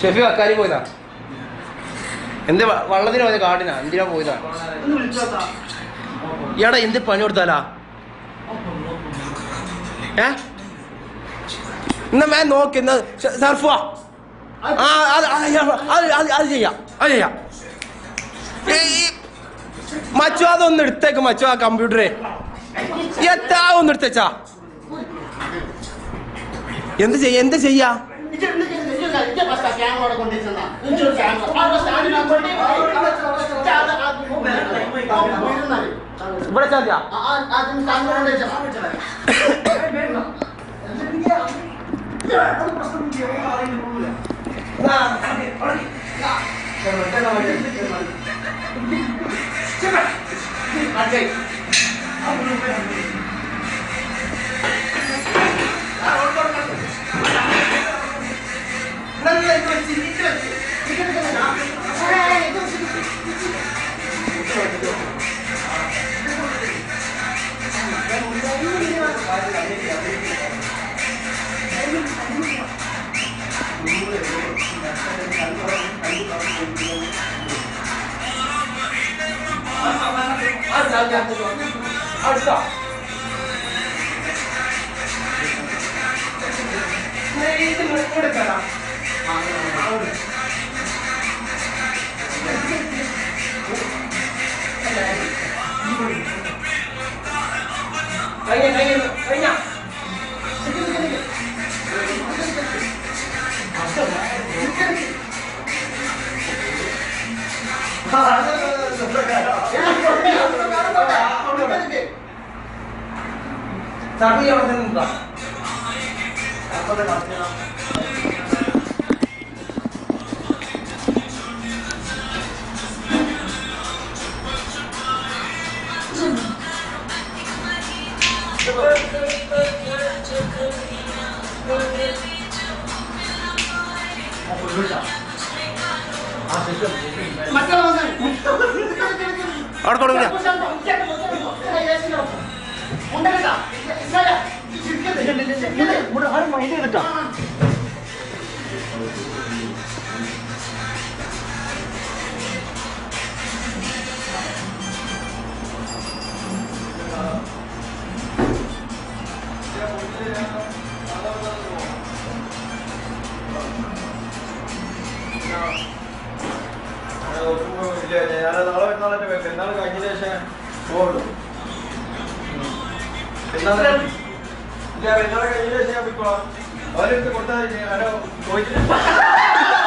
ഷെഫി അക്കാരി പോയതാ. എന്ത് വള്ളത്തിന് പോയത്? കാടിനാ? എന്തിനാ പോയതാ? ഇയാടെ എന്ത് പണി കൊടുത്താലാ? എന്നാ ഞാൻ നോക്കി സർഫാ അത് ചെയ്യാം. മച്ചോ അതൊന്ന് എടുത്തേക്ക് മച്ചോ. ആ കമ്പ്യൂട്ടറെ എത്താ ഒന്ന് എടുത്തേച്ചാ. എന്ത് ചെയ്യാ? ഇവിടെ ചാദ്യാ അവിടെ കൊടുക്കില്ല. പെരുന്നാൾ കഴിഞ്ഞ ശേഷം പോകുള്ളൂ. പെരുന്നാൾ കഴിഞ്ഞ ശേഷം ഞാൻ പോയിക്കോളാം. അവരെടുത്ത് കൊടുത്താൽ ആരോ ചോദിച്ചിട്ട്